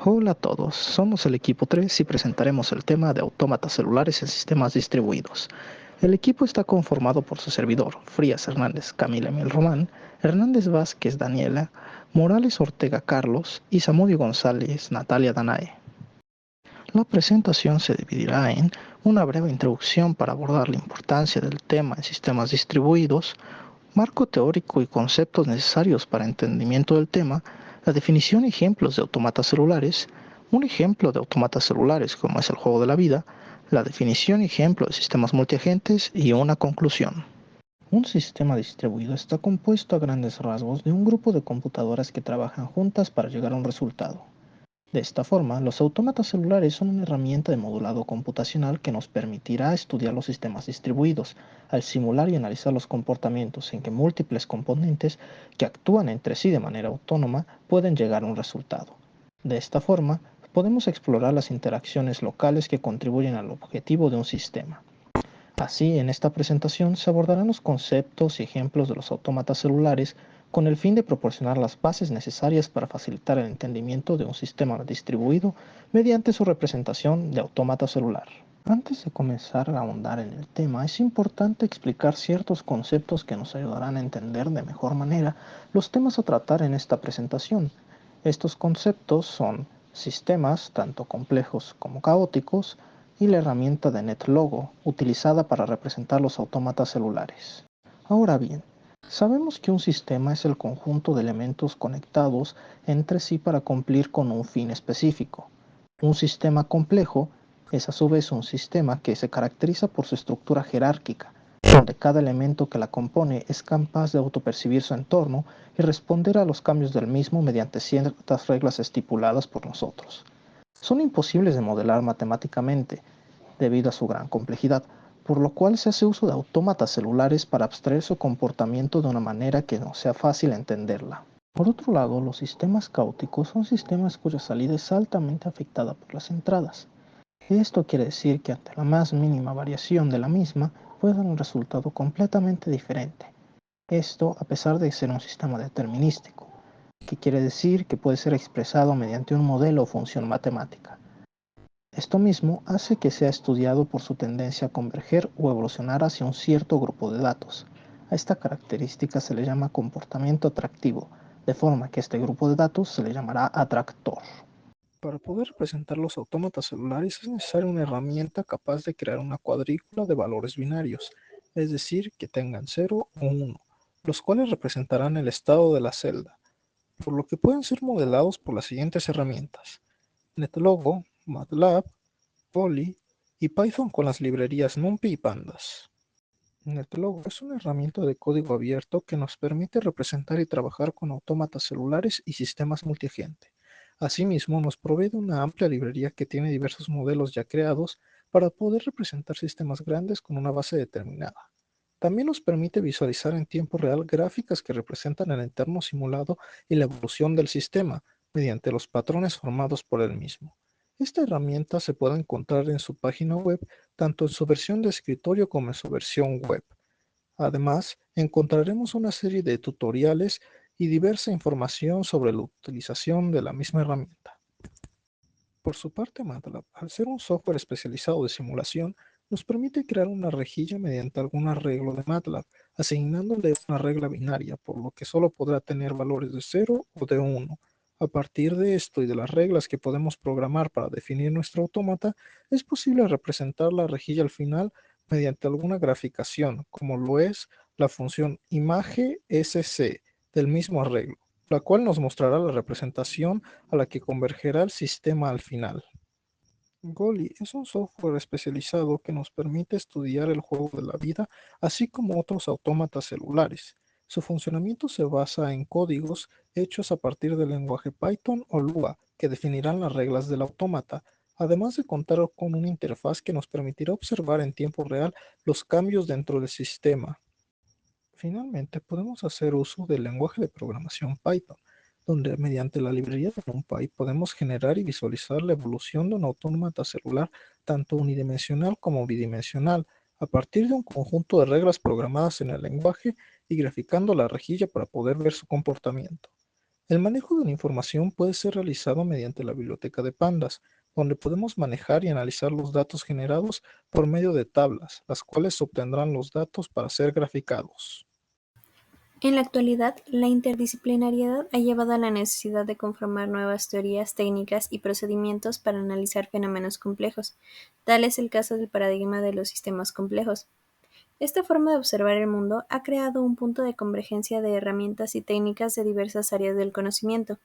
Hola a todos, somos el equipo 3 y presentaremos el tema de autómatas celulares en sistemas distribuidos. El equipo está conformado por su servidor, Frías Hernández Camila Emil Román, Hernández Vázquez Daniela, Morales Ortega Carlos y Zamudio González Natalia Danae. La presentación se dividirá en una breve introducción para abordar la importancia del tema en sistemas distribuidos, marco teórico y conceptos necesarios para entendimiento del tema, la definición y ejemplos de autómatas celulares, un ejemplo de autómatas celulares como es el juego de la vida, la definición y ejemplo de sistemas multiagentes y una conclusión. Un sistema distribuido está compuesto a grandes rasgos de un grupo de computadoras que trabajan juntas para llegar a un resultado. De esta forma, los autómatas celulares son una herramienta de modulado computacional que nos permitirá estudiar los sistemas distribuidos, al simular y analizar los comportamientos en que múltiples componentes que actúan entre sí de manera autónoma pueden llegar a un resultado. De esta forma, podemos explorar las interacciones locales que contribuyen al objetivo de un sistema. Así, en esta presentación se abordarán los conceptos y ejemplos de los autómatas celulares con el fin de proporcionar las bases necesarias para facilitar el entendimiento de un sistema distribuido mediante su representación de autómata celular. Antes de comenzar a ahondar en el tema, es importante explicar ciertos conceptos que nos ayudarán a entender de mejor manera los temas a tratar en esta presentación. Estos conceptos son sistemas, tanto complejos como caóticos, y la herramienta de NetLogo, utilizada para representar los autómatas celulares. Ahora bien, sabemos que un sistema es el conjunto de elementos conectados entre sí para cumplir con un fin específico. Un sistema complejo es a su vez un sistema que se caracteriza por su estructura jerárquica, donde cada elemento que la compone es capaz de autopercibir su entorno y responder a los cambios del mismo mediante ciertas reglas estipuladas por nosotros. Son imposibles de modelar matemáticamente debido a su gran complejidad, por lo cual se hace uso de autómatas celulares para abstraer su comportamiento de una manera que no sea fácil entenderla. Por otro lado, los sistemas caóticos son sistemas cuya salida es altamente afectada por las entradas. Esto quiere decir que ante la más mínima variación de la misma puede dar un resultado completamente diferente. Esto a pesar de ser un sistema determinístico, que quiere decir que puede ser expresado mediante un modelo o función matemática. Esto mismo hace que sea estudiado por su tendencia a converger o evolucionar hacia un cierto grupo de datos. A esta característica se le llama comportamiento atractivo, de forma que este grupo de datos se le llamará atractor. Para poder representar los autómatas celulares es necesaria una herramienta capaz de crear una cuadrícula de valores binarios, es decir, que tengan 0 o 1, los cuales representarán el estado de la celda, por lo que pueden ser modelados por las siguientes herramientas: NetLogo, MATLAB, Poly y Python con las librerías NumPy y Pandas. NetLogo es una herramienta de código abierto que nos permite representar y trabajar con autómatas celulares y sistemas multiagente. Asimismo, nos provee de una amplia librería que tiene diversos modelos ya creados para poder representar sistemas grandes con una base determinada. También nos permite visualizar en tiempo real gráficas que representan el entorno simulado y la evolución del sistema mediante los patrones formados por el mismo. Esta herramienta se puede encontrar en su página web, tanto en su versión de escritorio como en su versión web. Además, encontraremos una serie de tutoriales y diversa información sobre la utilización de la misma herramienta. Por su parte, MATLAB, al ser un software especializado de simulación, nos permite crear una rejilla mediante algún arreglo de MATLAB, asignándole una regla binaria, por lo que solo podrá tener valores de 0 o de 1. A partir de esto y de las reglas que podemos programar para definir nuestro autómata, es posible representar la rejilla al final mediante alguna graficación, como lo es la función ImageSC del mismo arreglo, la cual nos mostrará la representación a la que convergerá el sistema al final. Goli es un software especializado que nos permite estudiar el juego de la vida, así como otros autómatas celulares. Su funcionamiento se basa en códigos hechos a partir del lenguaje Python o Lua, que definirán las reglas del autómata, además de contar con una interfaz que nos permitirá observar en tiempo real los cambios dentro del sistema. Finalmente, podemos hacer uso del lenguaje de programación Python, donde mediante la librería de NumPy podemos generar y visualizar la evolución de un autómata celular tanto unidimensional como bidimensional, a partir de un conjunto de reglas programadas en el lenguaje y graficando la rejilla para poder ver su comportamiento. El manejo de la información puede ser realizado mediante la biblioteca de pandas, donde podemos manejar y analizar los datos generados por medio de tablas, las cuales obtendrán los datos para ser graficados. En la actualidad, la interdisciplinariedad ha llevado a la necesidad de conformar nuevas teorías, técnicas y procedimientos para analizar fenómenos complejos. Tal es el caso del paradigma de los sistemas complejos. Esta forma de observar el mundo ha creado un punto de convergencia de herramientas y técnicas de diversas áreas del conocimiento.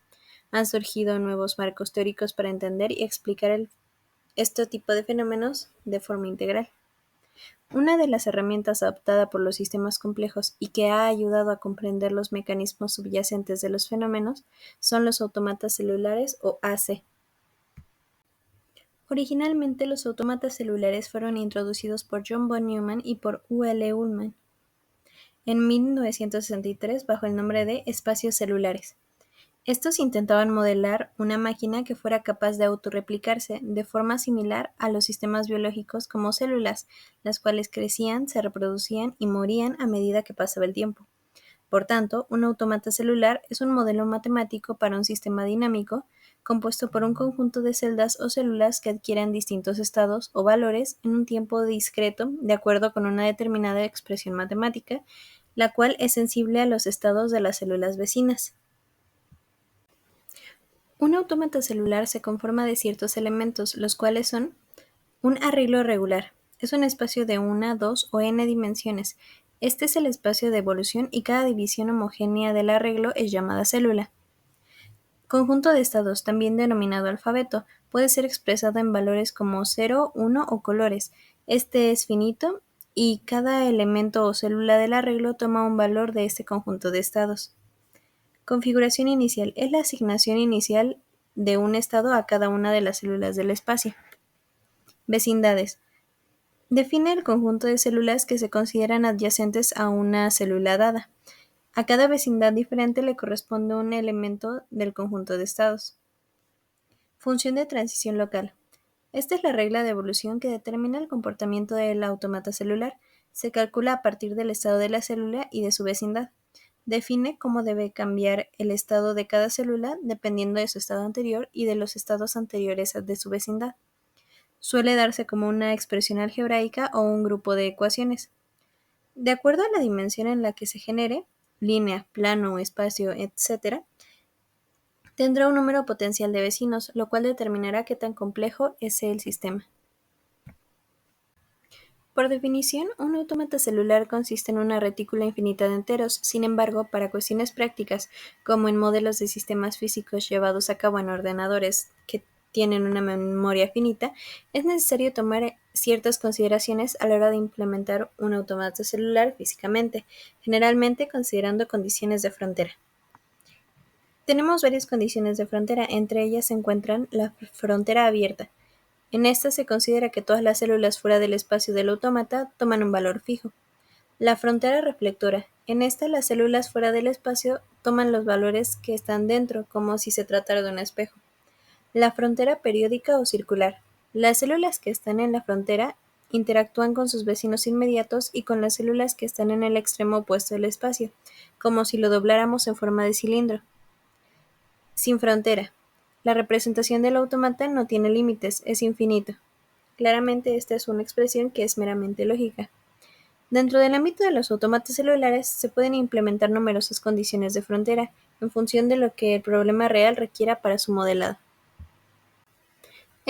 Han surgido nuevos marcos teóricos para entender y explicar este tipo de fenómenos de forma integral. Una de las herramientas adoptada por los sistemas complejos y que ha ayudado a comprender los mecanismos subyacentes de los fenómenos son los autómatas celulares o AC. Originalmente, los autómatas celulares fueron introducidos por John von Neumann y por U. L. Ullmann en 1963 bajo el nombre de espacios celulares. Estos intentaban modelar una máquina que fuera capaz de autorreplicarse de forma similar a los sistemas biológicos como células, las cuales crecían, se reproducían y morían a medida que pasaba el tiempo. Por tanto, un autómata celular es un modelo matemático para un sistema dinámico compuesto por un conjunto de celdas o células que adquieren distintos estados o valores en un tiempo discreto de acuerdo con una determinada expresión matemática, la cual es sensible a los estados de las células vecinas. Un autómata celular se conforma de ciertos elementos, los cuales son un arreglo regular. Es un espacio de una, dos o n dimensiones. Este es el espacio de evolución y cada división homogénea del arreglo es llamada célula. Conjunto de estados, también denominado alfabeto, puede ser expresado en valores como 0, 1 o colores. Este es finito y cada elemento o célula del arreglo toma un valor de este conjunto de estados. Configuración inicial es la asignación inicial de un estado a cada una de las células del espacio. Vecindades. Define el conjunto de células que se consideran adyacentes a una célula dada. A cada vecindad diferente le corresponde un elemento del conjunto de estados. Función de transición local. Esta es la regla de evolución que determina el comportamiento del autómata celular. Se calcula a partir del estado de la célula y de su vecindad. Define cómo debe cambiar el estado de cada célula dependiendo de su estado anterior y de los estados anteriores de su vecindad. Suele darse como una expresión algebraica o un grupo de ecuaciones. De acuerdo a la dimensión en la que se genere, línea, plano, espacio, etc., tendrá un número potencial de vecinos, lo cual determinará qué tan complejo es el sistema. Por definición, un autómata celular consiste en una retícula infinita de enteros. Sin embargo, para cuestiones prácticas, como en modelos de sistemas físicos llevados a cabo en ordenadores que tienen una memoria finita, es necesario tomar ciertas consideraciones a la hora de implementar un autómata celular físicamente, generalmente considerando condiciones de frontera. Tenemos varias condiciones de frontera, entre ellas se encuentran la frontera abierta. En esta se considera que todas las células fuera del espacio del autómata toman un valor fijo. La frontera reflectora. En esta las células fuera del espacio toman los valores que están dentro, como si se tratara de un espejo. La frontera periódica o circular. Las células que están en la frontera interactúan con sus vecinos inmediatos y con las células que están en el extremo opuesto del espacio, como si lo dobláramos en forma de cilindro. Sin frontera. La representación del autómata no tiene límites, es infinito. Claramente esta es una expresión que es meramente lógica. Dentro del ámbito de los autómatas celulares se pueden implementar numerosas condiciones de frontera, en función de lo que el problema real requiera para su modelado.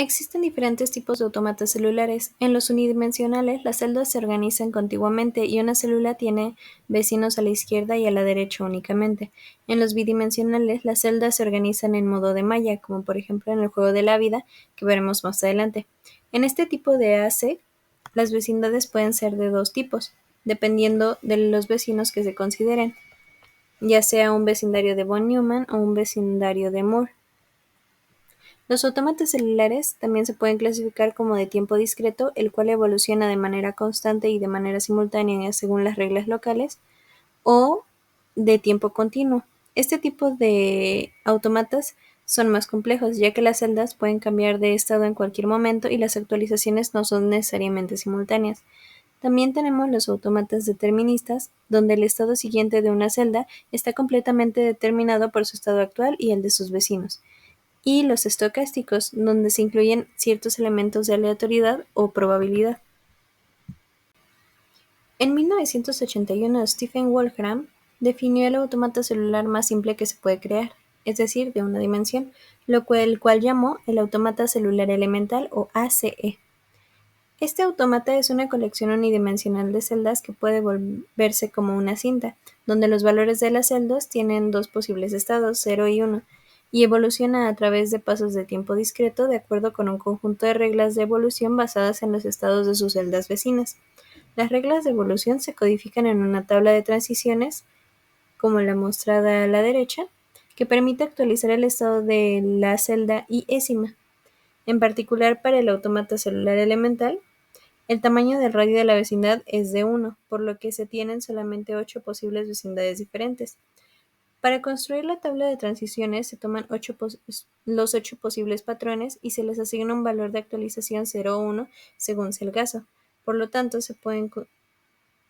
Existen diferentes tipos de autómatas celulares. En los unidimensionales, las celdas se organizan contiguamente y una célula tiene vecinos a la izquierda y a la derecha únicamente. En los bidimensionales, las celdas se organizan en modo de malla, como por ejemplo en el juego de la vida, que veremos más adelante. En este tipo de AC, las vecindades pueden ser de dos tipos, dependiendo de los vecinos que se consideren, ya sea un vecindario de von Neumann o un vecindario de Moore. Los autómatas celulares también se pueden clasificar como de tiempo discreto, el cual evoluciona de manera constante y de manera simultánea según las reglas locales, o de tiempo continuo. Este tipo de autómatas son más complejos, ya que las celdas pueden cambiar de estado en cualquier momento y las actualizaciones no son necesariamente simultáneas. También tenemos los autómatas deterministas, donde el estado siguiente de una celda está completamente determinado por su estado actual y el de sus vecinos. Y los estocásticos, donde se incluyen ciertos elementos de aleatoriedad o probabilidad. En 1981, Stephen Wolfram definió el autómata celular más simple que se puede crear, es decir, de una dimensión, el cual llamó el autómata celular elemental o ACE. Este autómata es una colección unidimensional de celdas que puede verse como una cinta, donde los valores de las celdas tienen dos posibles estados, 0 y 1, y evoluciona a través de pasos de tiempo discreto de acuerdo con un conjunto de reglas de evolución basadas en los estados de sus celdas vecinas. Las reglas de evolución se codifican en una tabla de transiciones, como la mostrada a la derecha, que permite actualizar el estado de la celda iésima. En particular, para el autómata celular elemental, el tamaño del radio de la vecindad es de 1, por lo que se tienen solamente 8 posibles vecindades diferentes. Para construir la tabla de transiciones se toman los 8 posibles patrones y se les asigna un valor de actualización 0 o 1 según sea el caso. Por lo tanto, se pueden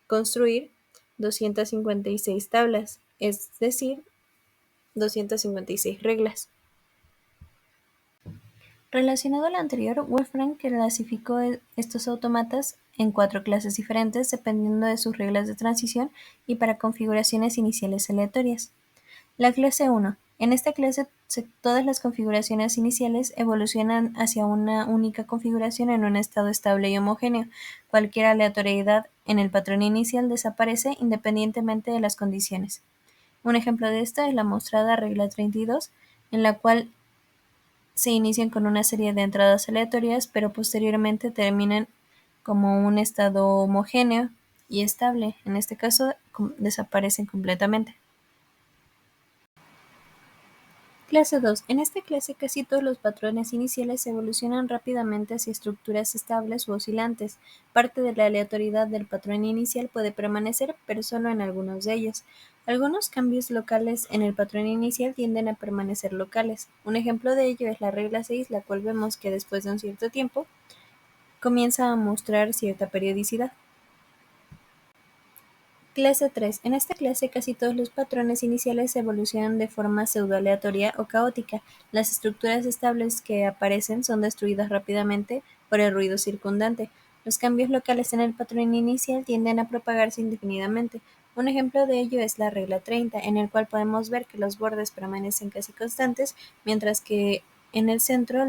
construir 256 tablas, es decir, 256 reglas. Relacionado a lo anterior, Wolfram clasificó estos autómatas en 4 clases diferentes dependiendo de sus reglas de transición y para configuraciones iniciales aleatorias. La clase 1. En esta clase todas las configuraciones iniciales evolucionan hacia una única configuración en un estado estable y homogéneo. Cualquier aleatoriedad en el patrón inicial desaparece independientemente de las condiciones. Un ejemplo de esto es la mostrada regla 32, en la cual se inician con una serie de entradas aleatorias, pero posteriormente terminan como un estado homogéneo y estable. En este caso, desaparecen completamente. Clase 2. En esta clase casi todos los patrones iniciales evolucionan rápidamente hacia estructuras estables u oscilantes. Parte de la aleatoriedad del patrón inicial puede permanecer, pero solo en algunos de ellos. Algunos cambios locales en el patrón inicial tienden a permanecer locales. Un ejemplo de ello es la regla 6, la cual vemos que después de un cierto tiempo comienza a mostrar cierta periodicidad. Clase 3. En esta clase casi todos los patrones iniciales evolucionan de forma pseudo-aleatoria o caótica. Las estructuras estables que aparecen son destruidas rápidamente por el ruido circundante. Los cambios locales en el patrón inicial tienden a propagarse indefinidamente. Un ejemplo de ello es la regla 30, en el cual podemos ver que los bordes permanecen casi constantes, mientras que en el centro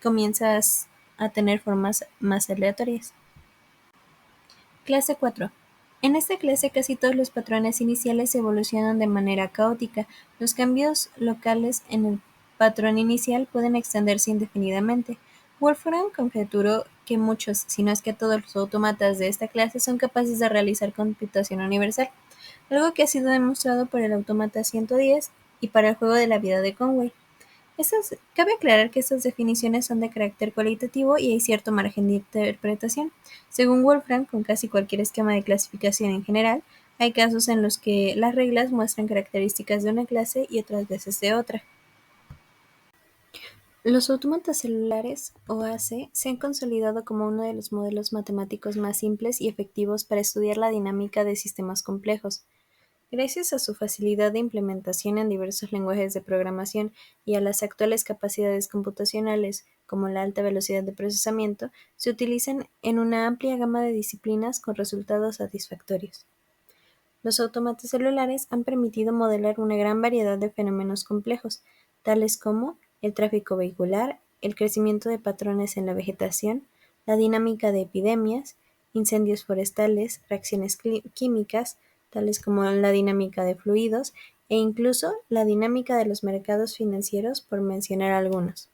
comienzas a tener formas más aleatorias. Clase 4. En esta clase casi todos los patrones iniciales evolucionan de manera caótica. Los cambios locales en el patrón inicial pueden extenderse indefinidamente. Wolfram conjeturó que muchos, si no es que todos los autómatas de esta clase son capaces de realizar computación universal, algo que ha sido demostrado por el autómata 110 y para el juego de la vida de Conway. Cabe aclarar que estas definiciones son de carácter cualitativo y hay cierto margen de interpretación. Según Wolfram, con casi cualquier esquema de clasificación en general, hay casos en los que las reglas muestran características de una clase y otras veces de otra. Los autómatas celulares, o AC, se han consolidado como uno de los modelos matemáticos más simples y efectivos para estudiar la dinámica de sistemas complejos. Gracias a su facilidad de implementación en diversos lenguajes de programación y a las actuales capacidades computacionales, como la alta velocidad de procesamiento, se utilizan en una amplia gama de disciplinas con resultados satisfactorios. Los autómatas celulares han permitido modelar una gran variedad de fenómenos complejos, tales como el tráfico vehicular, el crecimiento de patrones en la vegetación, la dinámica de epidemias, incendios forestales, reacciones químicas, tales como la dinámica de fluidos, e incluso la dinámica de los mercados financieros, por mencionar algunos.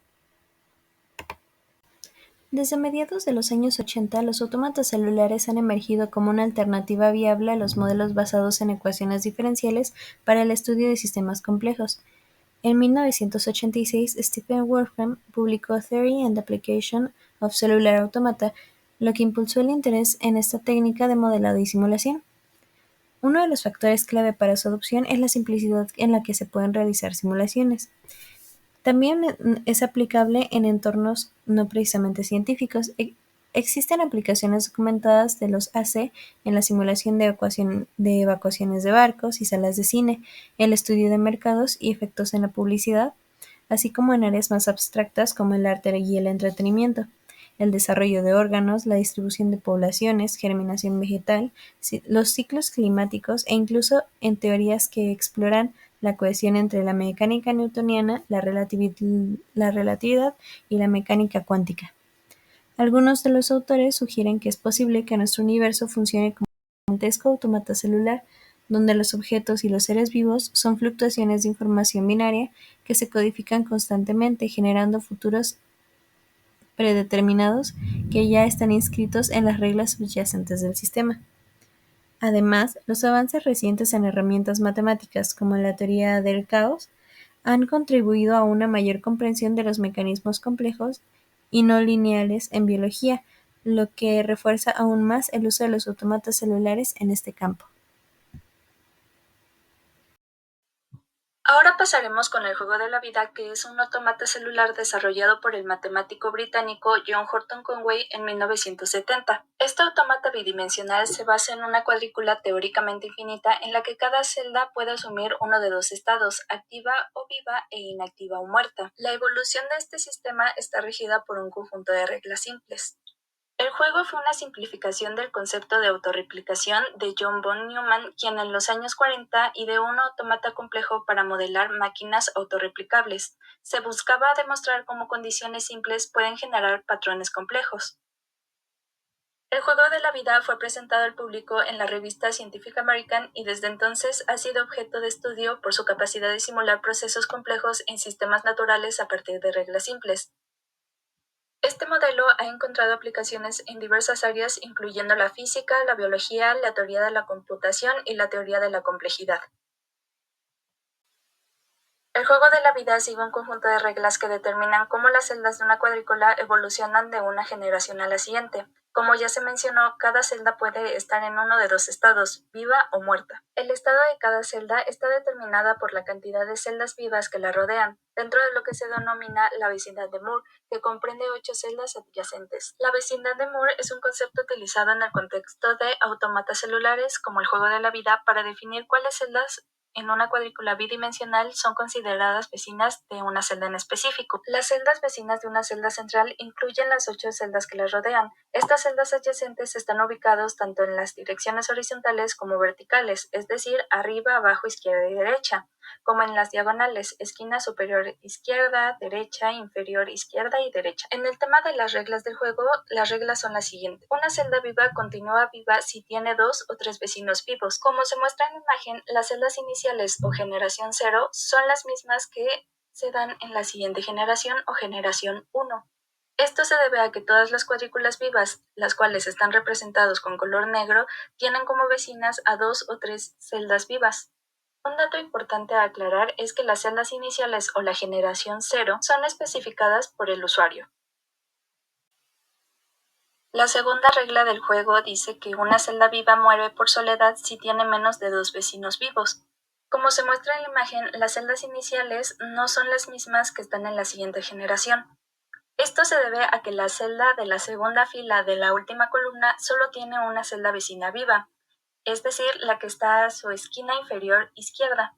Desde mediados de los años 80, los autómatas celulares han emergido como una alternativa viable a los modelos basados en ecuaciones diferenciales para el estudio de sistemas complejos. En 1986, Stephen Wolfram publicó Theory and Application of Cellular Automata, lo que impulsó el interés en esta técnica de modelado y simulación. Uno de los factores clave para su adopción es la simplicidad en la que se pueden realizar simulaciones. También es aplicable en entornos no precisamente científicos. Existen aplicaciones documentadas de los AC en la simulación de evacuaciones de barcos y salas de cine, el estudio de mercados y efectos en la publicidad, así como en áreas más abstractas como el arte y el entretenimiento, el desarrollo de órganos, la distribución de poblaciones, germinación vegetal, los ciclos climáticos e incluso en teorías que exploran la cohesión entre la mecánica newtoniana, la relatividad y la mecánica cuántica. Algunos de los autores sugieren que es posible que nuestro universo funcione como un gigantesco autómata celular, donde los objetos y los seres vivos son fluctuaciones de información binaria que se codifican constantemente, generando futuros predeterminados que ya están inscritos en las reglas subyacentes del sistema. Además, los avances recientes en herramientas matemáticas, como la teoría del caos, han contribuido a una mayor comprensión de los mecanismos complejos y no lineales en biología, lo que refuerza aún más el uso de los autómatas celulares en este campo. Ahora pasaremos con el juego de la vida, que es un autómata celular desarrollado por el matemático británico John Horton Conway en 1970. Este autómata bidimensional se basa en una cuadrícula teóricamente infinita en la que cada celda puede asumir uno de dos estados, activa o viva e inactiva o muerta. La evolución de este sistema está regida por un conjunto de reglas simples. El juego fue una simplificación del concepto de autorreplicación de John von Neumann, quien en los años 40 ideó un autómata complejo para modelar máquinas autorreplicables. Se buscaba demostrar cómo condiciones simples pueden generar patrones complejos. El juego de la vida fue presentado al público en la revista Scientific American y desde entonces ha sido objeto de estudio por su capacidad de simular procesos complejos en sistemas naturales a partir de reglas simples. Este modelo ha encontrado aplicaciones en diversas áreas, incluyendo la física, la biología, la teoría de la computación y la teoría de la complejidad. El juego de la vida sigue un conjunto de reglas que determinan cómo las celdas de una cuadrícula evolucionan de una generación a la siguiente. Como ya se mencionó, cada celda puede estar en uno de dos estados, viva o muerta. El estado de cada celda está determinada por la cantidad de celdas vivas que la rodean, dentro de lo que se denomina la vecindad de Moore, que comprende 8 celdas adyacentes. La vecindad de Moore es un concepto utilizado en el contexto de autómatas celulares, como el juego de la vida, para definir cuáles celdas en una cuadrícula bidimensional son consideradas vecinas de una celda en específico. Las celdas vecinas de una celda central incluyen las 8 celdas que las rodean. Estas celdas adyacentes están ubicadas tanto en las direcciones horizontales como verticales, es decir, arriba, abajo, izquierda y derecha, como en las diagonales, esquina superior izquierda, derecha, inferior izquierda y derecha. En el tema de las reglas del juego, las reglas son las siguientes. Una celda viva continúa viva si tiene 2 o 3 vecinos vivos. Como se muestra en la imagen, las celdas iniciales o generación 0 son las mismas que se dan en la siguiente generación o generación 1. Esto se debe a que todas las cuadrículas vivas, las cuales están representadas con color negro, tienen como vecinas a 2 o 3 celdas vivas. Un dato importante a aclarar es que las celdas iniciales o la generación 0 son especificadas por el usuario. La segunda regla del juego dice que una celda viva muere por soledad si tiene menos de 2 vecinos vivos. Como se muestra en la imagen, las celdas iniciales no son las mismas que están en la siguiente generación. Esto se debe a que la celda de la segunda fila de la última columna solo tiene una celda vecina viva, es decir, la que está a su esquina inferior izquierda,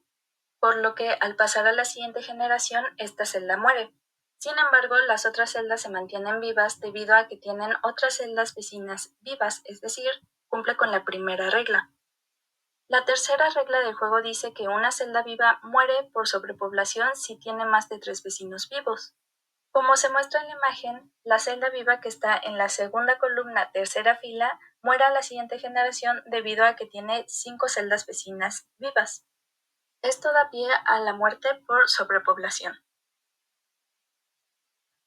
por lo que al pasar a la siguiente generación, esta celda muere. Sin embargo, las otras celdas se mantienen vivas debido a que tienen otras celdas vecinas vivas, es decir, cumple con la primera regla. La tercera regla del juego dice que una celda viva muere por sobrepoblación si tiene más de 3 vecinos vivos. Como se muestra en la imagen, la celda viva que está en la segunda columna, tercera fila, muere a la siguiente generación debido a que tiene 5 celdas vecinas vivas. Esto da pie a la muerte por sobrepoblación.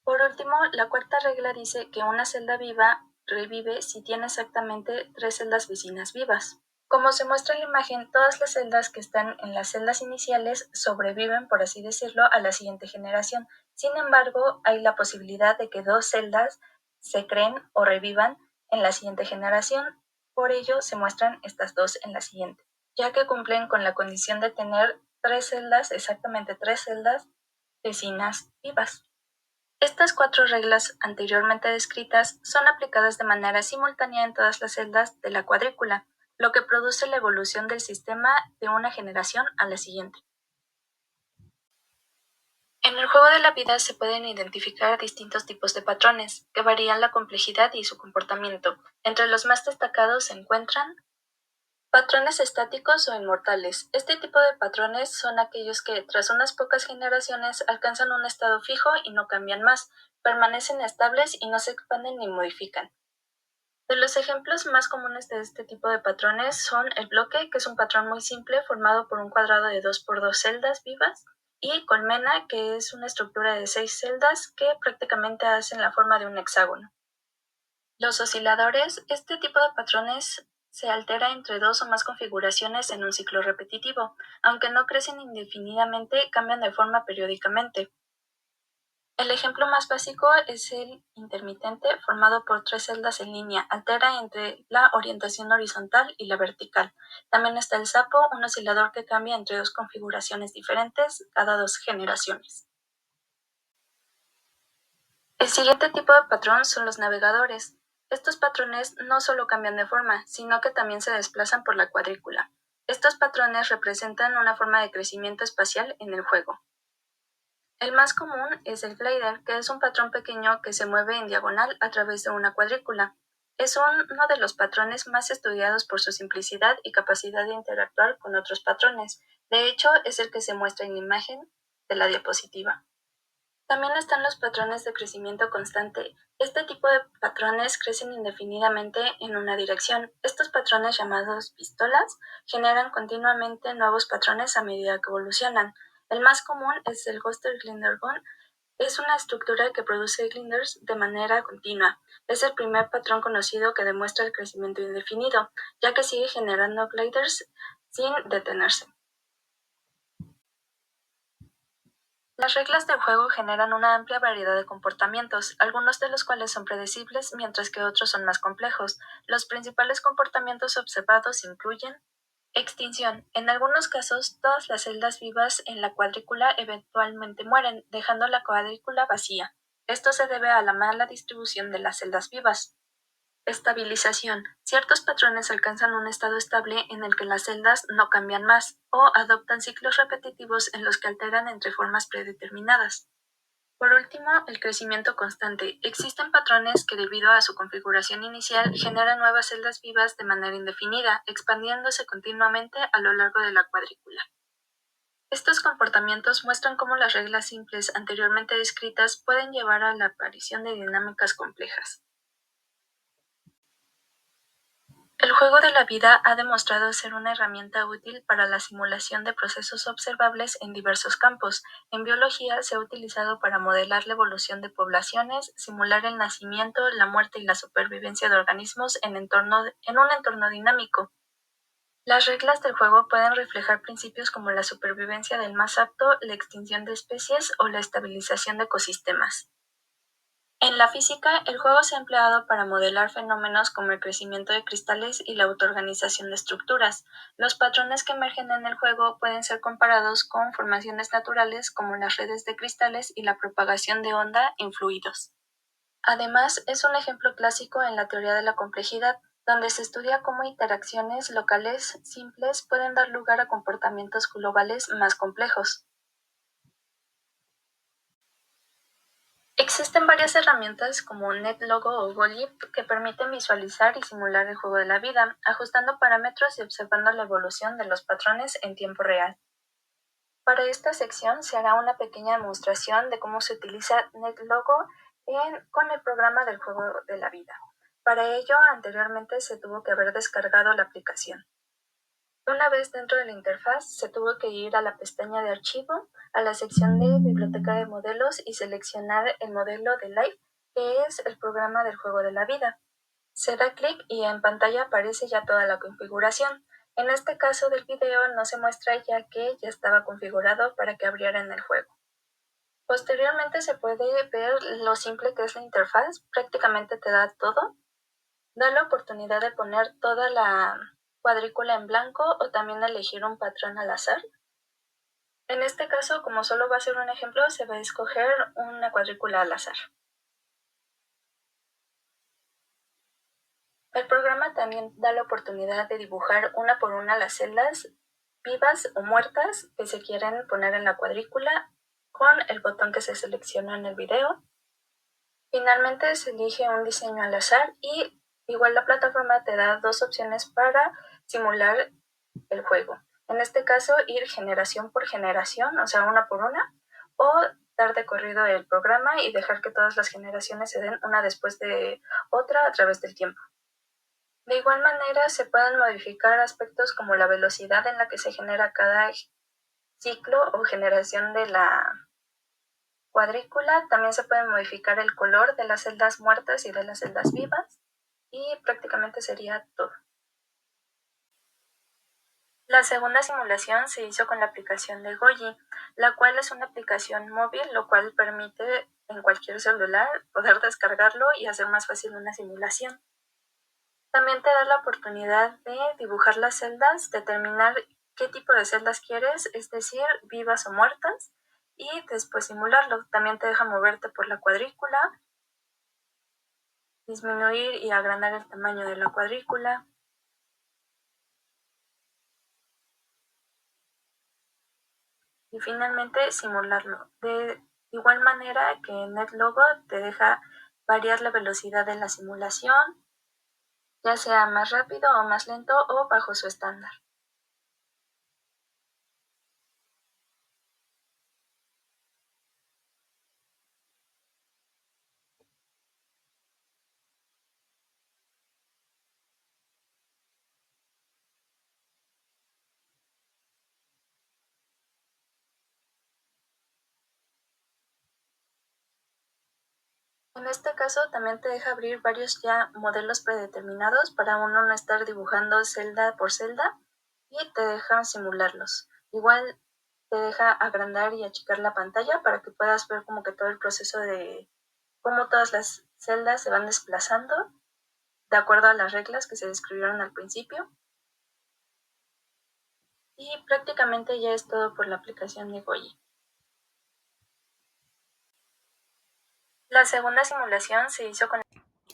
Por último, la cuarta regla dice que una celda viva revive si tiene exactamente 3 celdas vecinas vivas. Como se muestra en la imagen, todas las celdas que están en las celdas iniciales sobreviven, por así decirlo, a la siguiente generación. Sin embargo, hay la posibilidad de que 2 celdas se creen o revivan en la siguiente generación. Por ello, se muestran estas 2 en la siguiente, ya que cumplen con la condición de tener 3 celdas, exactamente 3 celdas vecinas vivas. Estas 4 reglas anteriormente descritas son aplicadas de manera simultánea en todas las celdas de la cuadrícula, lo que produce la evolución del sistema de una generación a la siguiente. En el juego de la vida se pueden identificar distintos tipos de patrones, que varían la complejidad y su comportamiento. Entre los más destacados se encuentran patrones estáticos o inmortales. Este tipo de patrones son aquellos que, tras unas pocas generaciones, alcanzan un estado fijo y no cambian más, permanecen estables y no se expanden ni modifican. De los ejemplos más comunes de este tipo de patrones son el bloque, que es un patrón muy simple formado por un cuadrado de 2 por 2 celdas vivas, y colmena, que es una estructura de 6 celdas que prácticamente hacen la forma de un hexágono. Los osciladores, este tipo de patrones se altera entre 2 o más configuraciones en un ciclo repetitivo. Aunque no crecen indefinidamente, cambian de forma periódicamente. El ejemplo más básico es el intermitente, formado por 3 celdas en línea, altera entre la orientación horizontal y la vertical. También está el sapo, un oscilador que cambia entre 2 configuraciones diferentes cada 2 generaciones. El siguiente tipo de patrón son los navegadores. Estos patrones no solo cambian de forma, sino que también se desplazan por la cuadrícula. Estos patrones representan una forma de crecimiento espacial en el juego. El más común es el glider, que es un patrón pequeño que se mueve en diagonal a través de una cuadrícula. Es uno de los patrones más estudiados por su simplicidad y capacidad de interactuar con otros patrones. De hecho, es el que se muestra en la imagen de la diapositiva. También están los patrones de crecimiento constante. Este tipo de patrones crecen indefinidamente en una dirección. Estos patrones, llamados pistolas, generan continuamente nuevos patrones a medida que evolucionan. El más común es el Ghoster Glider Gun. Es una estructura que produce gliders de manera continua. Es el primer patrón conocido que demuestra el crecimiento indefinido, ya que sigue generando gliders sin detenerse. Las reglas del juego generan una amplia variedad de comportamientos, algunos de los cuales son predecibles, mientras que otros son más complejos. Los principales comportamientos observados incluyen extinción. En algunos casos, todas las celdas vivas en la cuadrícula eventualmente mueren, dejando la cuadrícula vacía. Esto se debe a la mala distribución de las celdas vivas. Estabilización. Ciertos patrones alcanzan un estado estable en el que las celdas no cambian más, o adoptan ciclos repetitivos en los que alteran entre formas predeterminadas. Por último, el crecimiento constante. Existen patrones que, debido a su configuración inicial, generan nuevas celdas vivas de manera indefinida, expandiéndose continuamente a lo largo de la cuadrícula. Estos comportamientos muestran cómo las reglas simples anteriormente descritas pueden llevar a la aparición de dinámicas complejas. El juego de la vida ha demostrado ser una herramienta útil para la simulación de procesos observables en diversos campos. En biología se ha utilizado para modelar la evolución de poblaciones, simular el nacimiento, la muerte y la supervivencia de organismos en un entorno dinámico. Las reglas del juego pueden reflejar principios como la supervivencia del más apto, la extinción de especies o la estabilización de ecosistemas. En la física, el juego se ha empleado para modelar fenómenos como el crecimiento de cristales y la autoorganización de estructuras. Los patrones que emergen en el juego pueden ser comparados con formaciones naturales como las redes de cristales y la propagación de onda en fluidos. Además, es un ejemplo clásico en la teoría de la complejidad, donde se estudia cómo interacciones locales simples pueden dar lugar a comportamientos globales más complejos. Existen varias herramientas como NetLogo o Golib que permiten visualizar y simular el juego de la vida, ajustando parámetros y observando la evolución de los patrones en tiempo real. Para esta sección se hará una pequeña demostración de cómo se utiliza NetLogo con el programa del juego de la vida. Para ello, anteriormente se tuvo que haber descargado la aplicación. Una vez dentro de la interfaz, se tuvo que ir a la pestaña de archivo, a la sección de biblioteca de modelos y seleccionar el modelo de Live, que es el programa del juego de la vida. Se da clic y en pantalla aparece ya toda la configuración. En este caso del video no se muestra ya que ya estaba configurado para que abriera en el juego. Posteriormente se puede ver lo simple que es la interfaz, prácticamente te da todo. Da la oportunidad de poner toda la cuadrícula en blanco o también elegir un patrón al azar. En este caso, como solo va a ser un ejemplo, se va a escoger una cuadrícula al azar. El programa también da la oportunidad de dibujar una por una las celdas vivas o muertas que se quieren poner en la cuadrícula con el botón que se selecciona en el video. Finalmente se elige un diseño al azar y igual la plataforma te da dos opciones para simular el juego. En este caso, ir generación por generación, o sea, una por una, o dar de corrido el programa y dejar que todas las generaciones se den una después de otra a través del tiempo. De igual manera, se pueden modificar aspectos como la velocidad en la que se genera cada ciclo o generación de la cuadrícula. También se puede modificar el color de las celdas muertas y de las celdas vivas. Y prácticamente sería todo. La segunda simulación se hizo con la aplicación de Goyi, la cual es una aplicación móvil, lo cual permite en cualquier celular poder descargarlo y hacer más fácil una simulación. También te da la oportunidad de dibujar las celdas, determinar qué tipo de celdas quieres, es decir, vivas o muertas, y después simularlo. También te deja moverte por la cuadrícula, disminuir y agrandar el tamaño de la cuadrícula. Y finalmente simularlo. De igual manera que NetLogo te deja variar la velocidad de la simulación, ya sea más rápido o más lento o bajo su estándar. En este caso también te deja abrir varios ya modelos predeterminados para uno no estar dibujando celda por celda y te deja simularlos. Igual te deja agrandar y achicar la pantalla para que puedas ver como que todo el proceso de cómo todas las celdas se van desplazando de acuerdo a las reglas que se describieron al principio. Y prácticamente ya es todo por la aplicación de Goyi. La segunda simulación se hizo con...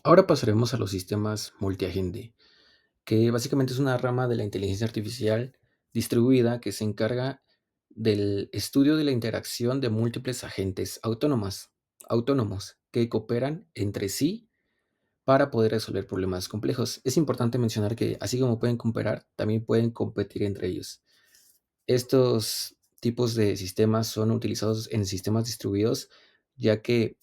Ahora pasaremos a los sistemas multiagente, que básicamente es una rama de la inteligencia artificial distribuida que se encarga del estudio de la interacción de múltiples agentes autónomos que cooperan entre sí para poder resolver problemas complejos. Es importante mencionar que así como pueden cooperar, también pueden competir entre ellos. Estos tipos de sistemas son utilizados en sistemas distribuidos, ya que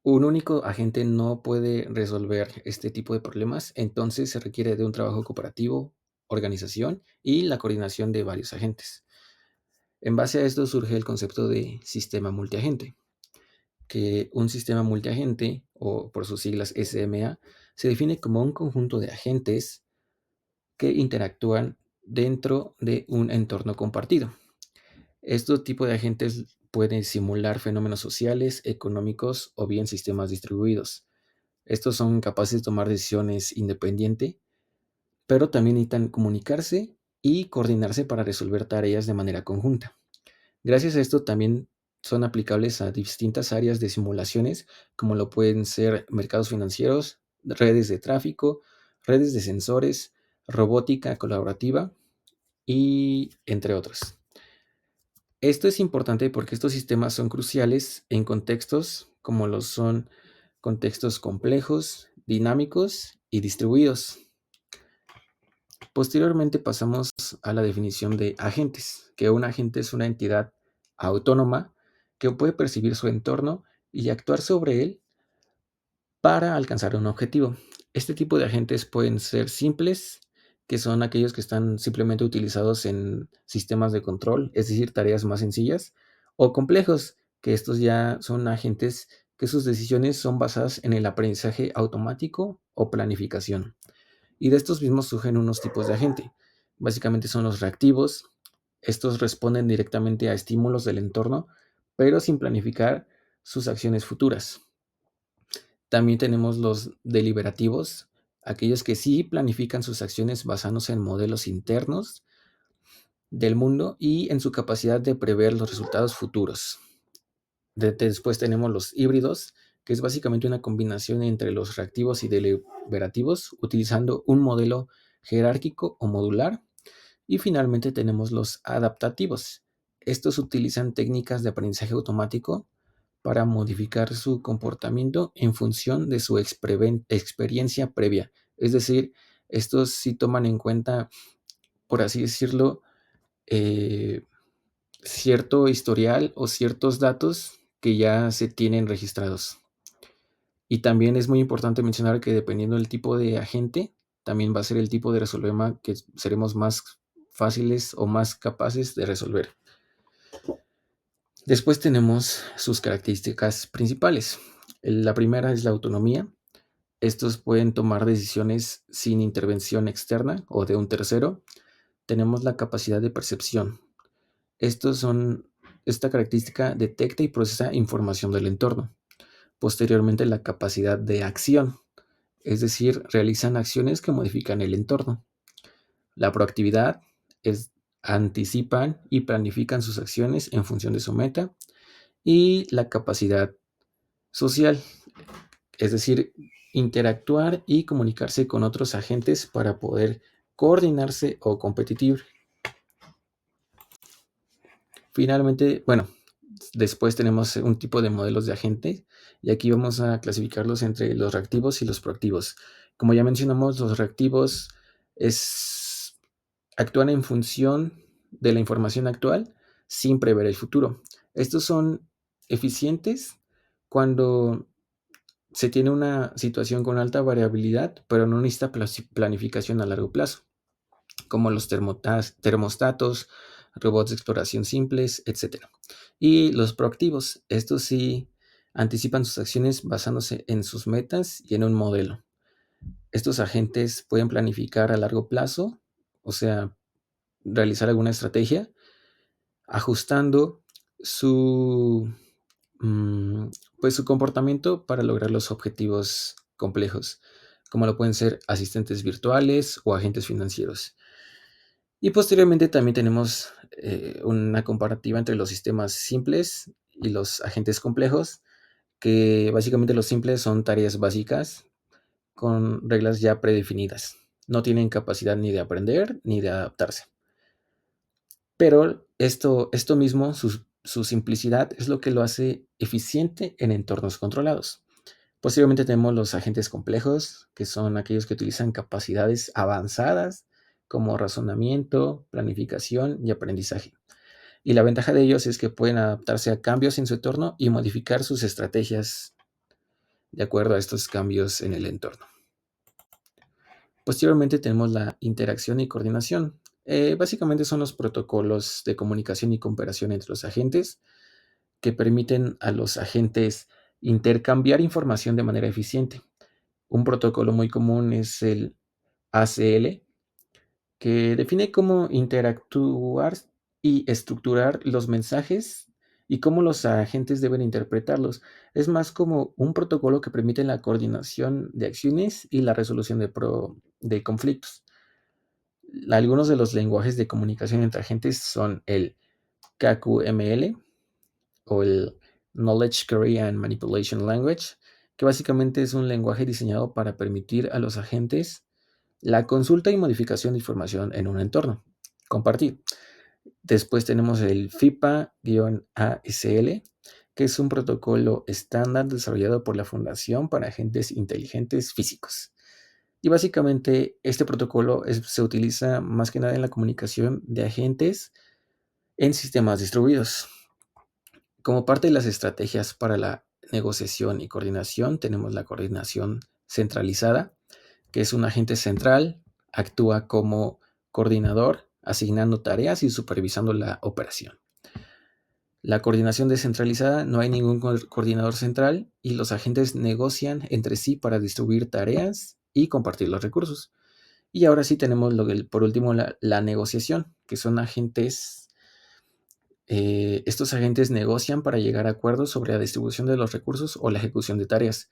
un único agente no puede resolver este tipo de problemas, entonces se requiere de un trabajo cooperativo, organización y la coordinación de varios agentes. En base a esto surge el concepto de sistema multiagente, que un sistema multiagente, o por sus siglas SMA, se define como un conjunto de agentes que interactúan dentro de un entorno compartido. Este tipo de agentes pueden simular fenómenos sociales, económicos o bien sistemas distribuidos. Estos son capaces de tomar decisiones independiente, pero también necesitan comunicarse y coordinarse para resolver tareas de manera conjunta. Gracias a esto también son aplicables a distintas áreas de simulaciones, como lo pueden ser mercados financieros, redes de tráfico, redes de sensores, robótica colaborativa y entre otros. Esto es importante porque estos sistemas son cruciales en contextos como lo son contextos complejos, dinámicos y distribuidos. Posteriormente pasamos a la definición de agentes, que un agente es una entidad autónoma que puede percibir su entorno y actuar sobre él para alcanzar un objetivo. Este tipo de agentes pueden ser simples, que son aquellos que están simplemente utilizados en sistemas de control, es decir, tareas más sencillas, o complejos, que estos ya son agentes que sus decisiones son basadas en el aprendizaje automático o planificación. Y de estos mismos surgen unos tipos de agente. Básicamente son los reactivos. Estos responden directamente a estímulos del entorno, pero sin planificar sus acciones futuras. También tenemos los deliberativos, aquellos que sí planifican sus acciones basándose en modelos internos del mundo y en su capacidad de prever los resultados futuros. Después tenemos los híbridos, que es básicamente una combinación entre los reactivos y deliberativos, utilizando un modelo jerárquico o modular. Y finalmente tenemos los adaptativos. Estos utilizan técnicas de aprendizaje automático para modificar su comportamiento en función de su experiencia previa. Es decir, estos sí toman en cuenta, por así decirlo, eh, cierto historial o ciertos datos que ya se tienen registrados. Y también es muy importante mencionar que dependiendo del tipo de agente, también va a ser el tipo de problema que seremos más fáciles o más capaces de resolver. Después tenemos sus características principales. La primera es la autonomía. Estos pueden tomar decisiones sin intervención externa o de un tercero. Tenemos la capacidad de percepción. Esta característica detecta y procesa información del entorno. Posteriormente, la capacidad de acción, es decir, realizan acciones que modifican el entorno. La proactividad es anticipan y planifican sus acciones en función de su meta. Y la capacidad social, es decir, interactuar y comunicarse con otros agentes para poder coordinarse o competir. Finalmente, bueno, después tenemos un tipo de modelos de agente y aquí vamos a clasificarlos entre los reactivos y los proactivos. Como ya mencionamos, los reactivos actúan en función de la información actual sin prever el futuro. Estos son eficientes cuando se tiene una situación con alta variabilidad, pero no necesita planificación a largo plazo, como los termostatos, robots de exploración simples, etc. Y los proactivos, estos sí anticipan sus acciones basándose en sus metas y en un modelo. Estos agentes pueden planificar a largo plazo, o sea, realizar alguna estrategia, ajustando su, mm, pues su comportamiento para lograr los objetivos complejos, como lo pueden ser asistentes virtuales o agentes financieros. Y posteriormente también tenemos una comparativa entre los sistemas simples y los agentes complejos, que básicamente los simples son tareas básicas con reglas ya predefinidas. No tienen capacidad ni de aprender ni de adaptarse. Pero esto mismo, su simplicidad, es lo que lo hace eficiente en entornos controlados. Posteriormente tenemos los agentes complejos, que son aquellos que utilizan capacidades avanzadas como razonamiento, planificación y aprendizaje. Y la ventaja de ellos es que pueden adaptarse a cambios en su entorno y modificar sus estrategias de acuerdo a estos cambios en el entorno. Posteriormente tenemos la interacción y coordinación. Básicamente son los protocolos de comunicación y cooperación entre los agentes que permiten a los agentes intercambiar información de manera eficiente. Un protocolo muy común es el ACL, que define cómo interactuar y estructurar los mensajes y cómo los agentes deben interpretarlos. Es más como un protocolo que permite la coordinación de acciones y la resolución de conflictos. Algunos de los lenguajes de comunicación entre agentes son el KQML o el Knowledge Query and Manipulation Language, que básicamente es un lenguaje diseñado para permitir a los agentes la consulta y modificación de información en un entorno. Compartir. Después tenemos el FIPA-ASL, que es un protocolo estándar desarrollado por la Fundación para Agentes Inteligentes Físicos. Y básicamente este protocolo se utiliza más que nada en la comunicación de agentes en sistemas distribuidos. Como parte de las estrategias para la negociación y coordinación, tenemos la coordinación centralizada, que es un agente central, actúa como coordinador, asignando tareas y supervisando la operación. La coordinación descentralizada, no hay ningún coordinador central y los agentes negocian entre sí para distribuir tareas y compartir los recursos. Y ahora sí tenemos por último la negociación, que son agentes. Estos agentes negocian para llegar a acuerdos sobre la distribución de los recursos o la ejecución de tareas,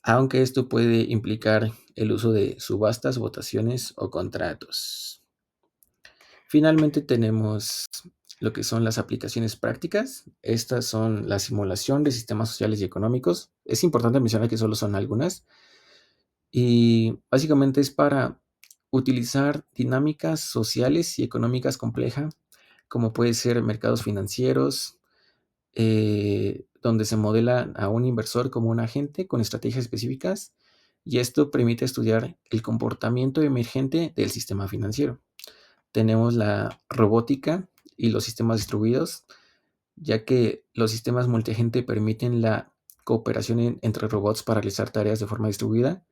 aunque esto puede implicar el uso de subastas, votaciones o contratos. Finalmente tenemos lo que son las aplicaciones prácticas. Estas son la simulación de sistemas sociales y económicos. Es importante mencionar que solo son algunas. Y básicamente es para utilizar dinámicas sociales y económicas complejas, como puede ser mercados financieros, donde se modela a un inversor como un agente con estrategias específicas, y esto permite estudiar el comportamiento emergente del sistema financiero. Tenemos la robótica y los sistemas distribuidos, ya que los sistemas multiagente permiten la cooperación entre robots para realizar tareas de forma distribuida,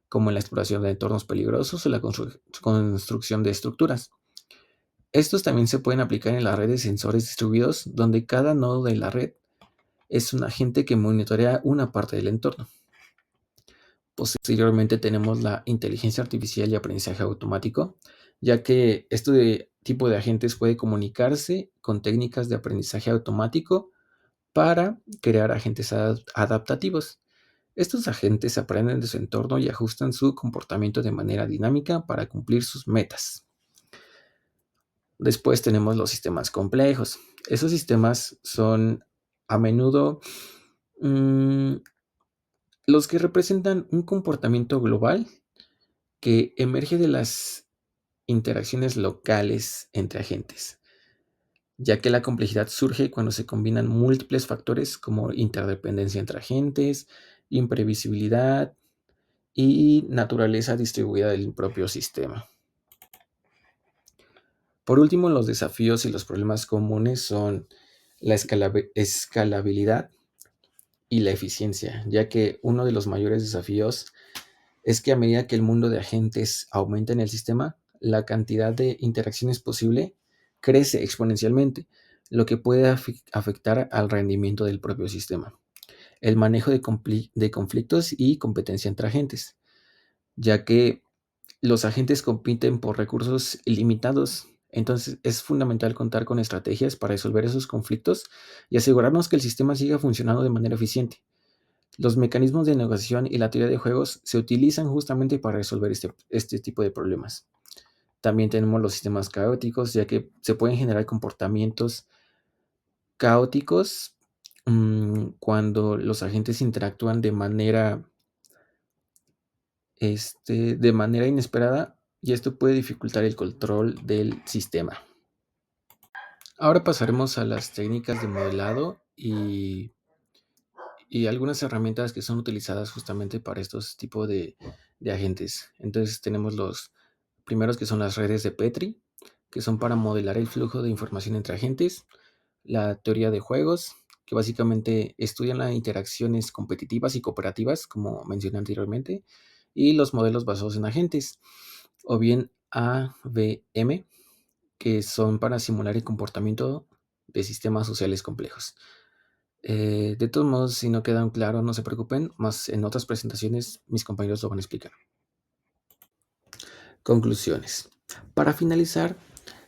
como en la exploración de entornos peligrosos o la construcción de estructuras. Estos también se pueden aplicar en la red de sensores distribuidos, donde cada nodo de la red es un agente que monitorea una parte del entorno. Posteriormente tenemos la inteligencia artificial y aprendizaje automático, ya que este tipo de agentes puede comunicarse con técnicas de aprendizaje automático para crear agentes adaptativos. Estos agentes aprenden de su entorno y ajustan su comportamiento de manera dinámica para cumplir sus metas. Después tenemos los sistemas complejos. Esos sistemas son a menudo los que representan un comportamiento global que emerge de las interacciones locales entre agentes, ya que la complejidad surge cuando se combinan múltiples factores como interdependencia entre agentes, imprevisibilidad y naturaleza distribuida del propio sistema. Por último, los desafíos y los problemas comunes son la escalabilidad y la eficiencia, ya que uno de los mayores desafíos es que a medida que el mundo de agentes aumenta en el sistema, la cantidad de interacciones posible crece exponencialmente, lo que puede afectar al rendimiento del propio sistema. El manejo de conflictos y competencia entre agentes, ya que los agentes compiten por recursos ilimitados. Entonces es fundamental contar con estrategias para resolver esos conflictos y asegurarnos que el sistema siga funcionando de manera eficiente. Los mecanismos de negociación y la teoría de juegos se utilizan justamente para resolver este tipo de problemas. También tenemos los sistemas caóticos, ya que se pueden generar comportamientos caóticos cuando los agentes interactúan de manera inesperada, y esto puede dificultar el control del sistema. Ahora pasaremos a las técnicas de modelado y algunas herramientas que son utilizadas justamente para estos tipos de agentes. Entonces tenemos los primeros, que son las redes de Petri, que son para modelar el flujo de información entre agentes; la teoría de juegos, que básicamente estudian las interacciones competitivas y cooperativas, como mencioné anteriormente; y los modelos basados en agentes, o bien AVM, que son para simular el comportamiento de sistemas sociales complejos. De todos modos, si no quedan claros, no se preocupen, más en otras presentaciones mis compañeros lo van a explicar. Conclusiones. Para finalizar,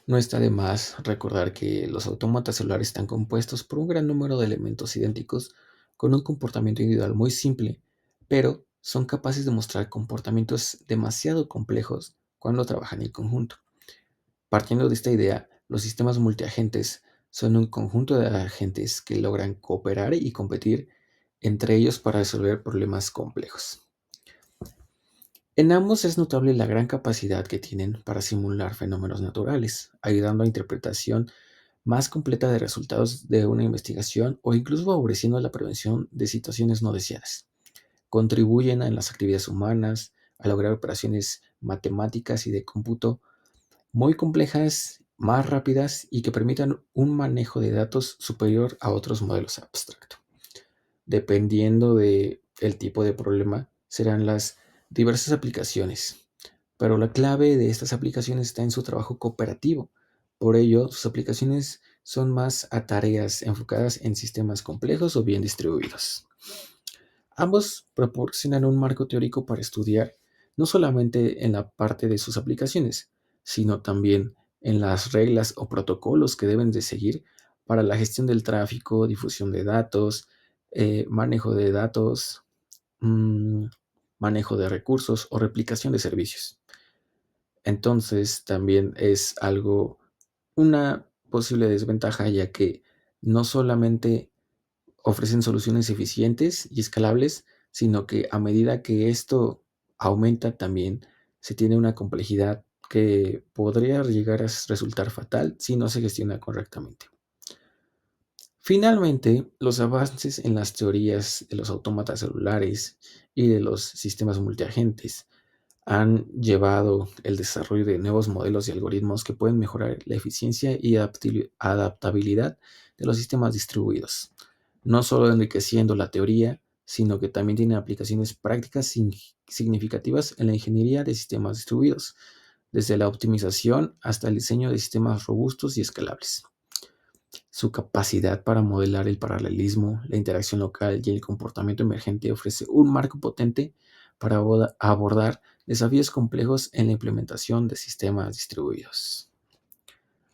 no está de más recordar que los autómatas celulares están compuestos por un gran número de elementos idénticos con un comportamiento individual muy simple, pero son capaces de mostrar comportamientos demasiado complejos cuando trabajan en conjunto. Partiendo de esta idea, los sistemas multiagentes son un conjunto de agentes que logran cooperar y competir entre ellos para resolver problemas complejos. En ambos es notable la gran capacidad que tienen para simular fenómenos naturales, ayudando a interpretación más completa de resultados de una investigación o incluso favoreciendo la prevención de situaciones no deseadas. Contribuyen en las actividades humanas a lograr operaciones matemáticas y de cómputo muy complejas, más rápidas y que permitan un manejo de datos superior a otros modelos abstractos. Dependiendo del tipo de problema, serán las diversas aplicaciones, pero la clave de estas aplicaciones está en su trabajo cooperativo. Por ello, sus aplicaciones son más a tareas enfocadas en sistemas complejos o bien distribuidos. Ambos proporcionan un marco teórico para estudiar no solamente en la parte de sus aplicaciones, sino también en las reglas o protocolos que deben de seguir para la gestión del tráfico, difusión de datos, manejo de datos, manejo de recursos o replicación de servicios. Entonces, también es algo una posible desventaja, ya que no solamente ofrecen soluciones eficientes y escalables, sino que a medida que esto aumenta también se tiene una complejidad que podría llegar a resultar fatal si no se gestiona correctamente. Finalmente, los avances en las teorías de los autómatas celulares y de los sistemas multiagentes han llevado el desarrollo de nuevos modelos y algoritmos que pueden mejorar la eficiencia y adaptabilidad de los sistemas distribuidos, no solo enriqueciendo la teoría, sino que también tienen aplicaciones prácticas significativas en la ingeniería de sistemas distribuidos, desde la optimización hasta el diseño de sistemas robustos y escalables. Su capacidad para modelar el paralelismo, la interacción local y el comportamiento emergente ofrece un marco potente para abordar desafíos complejos en la implementación de sistemas distribuidos.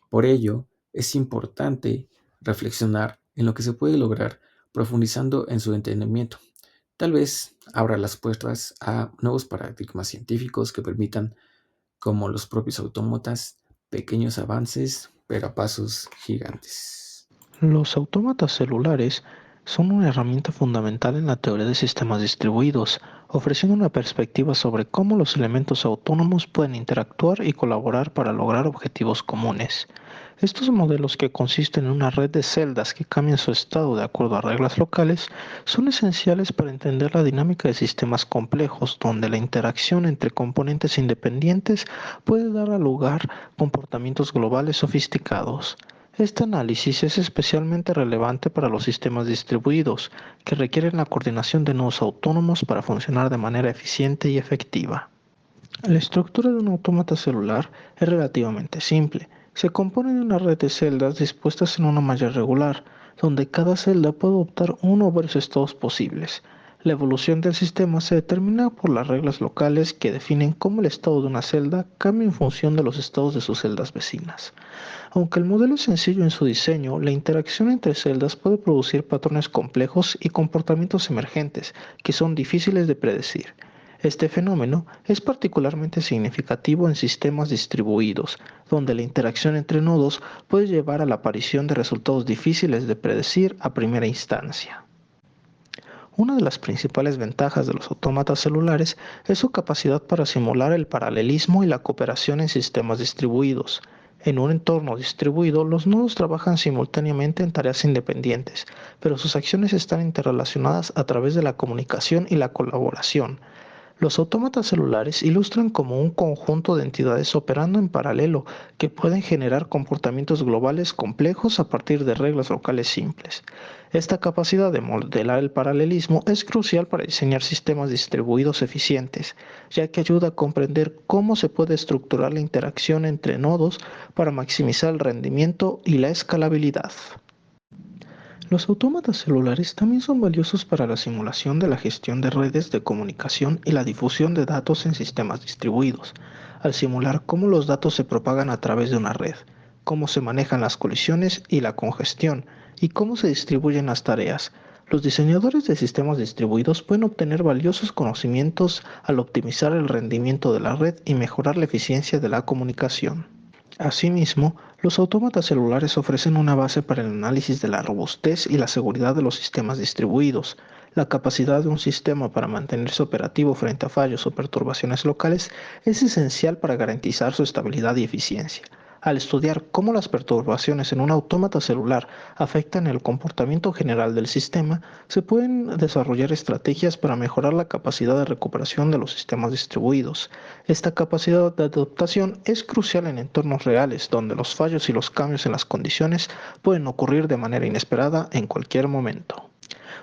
Por ello, es importante reflexionar en lo que se puede lograr profundizando en su entendimiento. Tal vez abra las puertas a nuevos paradigmas científicos que permitan, como los propios autómatas, pequeños avances, pero a pasos gigantes. Los autómatas celulares son una herramienta fundamental en la teoría de sistemas distribuidos, ofreciendo una perspectiva sobre cómo los elementos autónomos pueden interactuar y colaborar para lograr objetivos comunes. Estos modelos, que consisten en una red de celdas que cambian su estado de acuerdo a reglas locales, son esenciales para entender la dinámica de sistemas complejos, donde la interacción entre componentes independientes puede dar lugar a comportamientos globales sofisticados. Este análisis es especialmente relevante para los sistemas distribuidos, que requieren la coordinación de nodos autónomos para funcionar de manera eficiente y efectiva. La estructura de un autómata celular es relativamente simple. Se compone de una red de celdas dispuestas en una malla regular, donde cada celda puede adoptar uno o varios estados posibles. La evolución del sistema se determina por las reglas locales que definen cómo el estado de una celda cambia en función de los estados de sus celdas vecinas. Aunque el modelo es sencillo en su diseño, la interacción entre celdas puede producir patrones complejos y comportamientos emergentes que son difíciles de predecir. Este fenómeno es particularmente significativo en sistemas distribuidos, donde la interacción entre nodos puede llevar a la aparición de resultados difíciles de predecir a primera instancia. Una de las principales ventajas de los autómatas celulares es su capacidad para simular el paralelismo y la cooperación en sistemas distribuidos. En un entorno distribuido, los nodos trabajan simultáneamente en tareas independientes, pero sus acciones están interrelacionadas a través de la comunicación y la colaboración. Los autómatas celulares ilustran como un conjunto de entidades operando en paralelo que pueden generar comportamientos globales complejos a partir de reglas locales simples. Esta capacidad de modelar el paralelismo es crucial para diseñar sistemas distribuidos eficientes, ya que ayuda a comprender cómo se puede estructurar la interacción entre nodos para maximizar el rendimiento y la escalabilidad. Los autómatas celulares también son valiosos para la simulación de la gestión de redes de comunicación y la difusión de datos en sistemas distribuidos, al simular cómo los datos se propagan a través de una red, cómo se manejan las colisiones y la congestión, y cómo se distribuyen las tareas. Los diseñadores de sistemas distribuidos pueden obtener valiosos conocimientos al optimizar el rendimiento de la red y mejorar la eficiencia de la comunicación. Asimismo, los autómatas celulares ofrecen una base para el análisis de la robustez y la seguridad de los sistemas distribuidos. La capacidad de un sistema para mantenerse operativo frente a fallos o perturbaciones locales es esencial para garantizar su estabilidad y eficiencia. Al estudiar cómo las perturbaciones en un autómata celular afectan el comportamiento general del sistema, se pueden desarrollar estrategias para mejorar la capacidad de recuperación de los sistemas distribuidos. Esta capacidad de adaptación es crucial en entornos reales, donde los fallos y los cambios en las condiciones pueden ocurrir de manera inesperada en cualquier momento.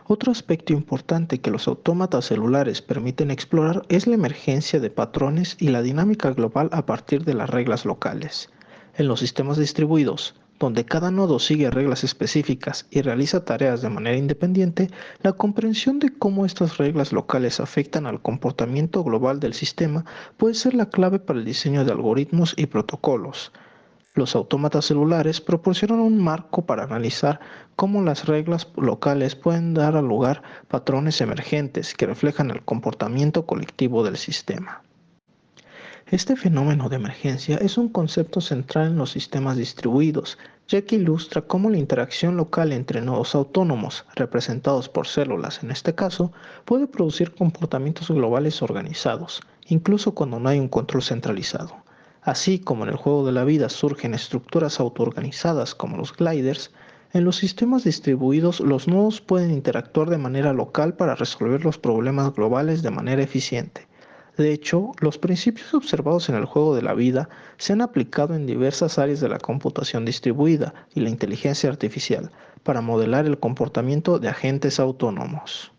Otro aspecto importante que los autómatas celulares permiten explorar es la emergencia de patrones y la dinámica global a partir de las reglas locales. En los sistemas distribuidos, donde cada nodo sigue reglas específicas y realiza tareas de manera independiente, la comprensión de cómo estas reglas locales afectan al comportamiento global del sistema puede ser la clave para el diseño de algoritmos y protocolos. Los autómatas celulares proporcionan un marco para analizar cómo las reglas locales pueden dar lugar a patrones emergentes que reflejan el comportamiento colectivo del sistema. Este fenómeno de emergencia es un concepto central en los sistemas distribuidos, ya que ilustra cómo la interacción local entre nodos autónomos, representados por células en este caso, puede producir comportamientos globales organizados, incluso cuando no hay un control centralizado. Así como en el juego de la vida surgen estructuras autoorganizadas como los gliders, en los sistemas distribuidos los nodos pueden interactuar de manera local para resolver los problemas globales de manera eficiente. De hecho, los principios observados en el juego de la vida se han aplicado en diversas áreas de la computación distribuida y la inteligencia artificial para modelar el comportamiento de agentes autónomos.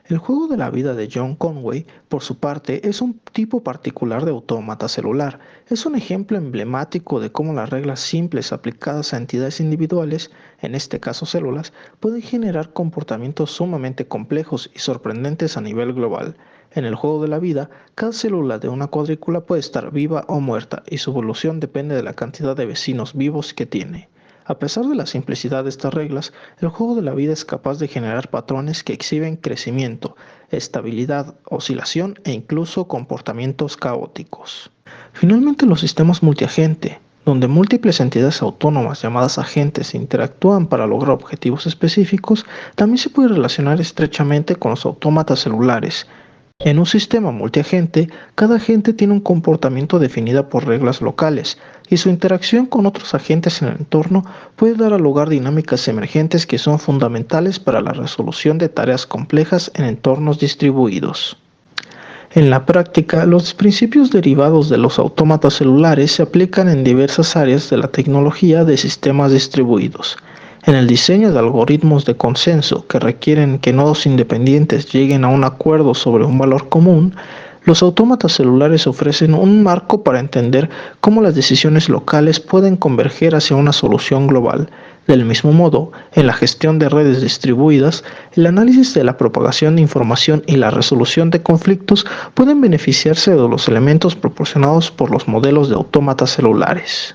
El juego de la vida de John Conway, por su parte, es un tipo particular de autómata celular. Es un ejemplo emblemático de cómo las reglas simples aplicadas a entidades individuales, en este caso células, pueden generar comportamientos sumamente complejos y sorprendentes a nivel global. En el juego de la vida, cada célula de una cuadrícula puede estar viva o muerta y su evolución depende de la cantidad de vecinos vivos que tiene. A pesar de la simplicidad de estas reglas, el juego de la vida es capaz de generar patrones que exhiben crecimiento, estabilidad, oscilación e incluso comportamientos caóticos. Finalmente, los sistemas multiagente, donde múltiples entidades autónomas llamadas agentes interactúan para lograr objetivos específicos, también se puede relacionar estrechamente con los autómatas celulares. En un sistema multiagente, cada agente tiene un comportamiento definido por reglas locales, y su interacción con otros agentes en el entorno puede dar lugar a dinámicas emergentes que son fundamentales para la resolución de tareas complejas en entornos distribuidos. En la práctica, los principios derivados de los autómatas celulares se aplican en diversas áreas de la tecnología de sistemas distribuidos. En el diseño de algoritmos de consenso que requieren que nodos independientes lleguen a un acuerdo sobre un valor común, los autómatas celulares ofrecen un marco para entender cómo las decisiones locales pueden converger hacia una solución global. Del mismo modo, en la gestión de redes distribuidas, el análisis de la propagación de información y la resolución de conflictos pueden beneficiarse de los elementos proporcionados por los modelos de autómatas celulares.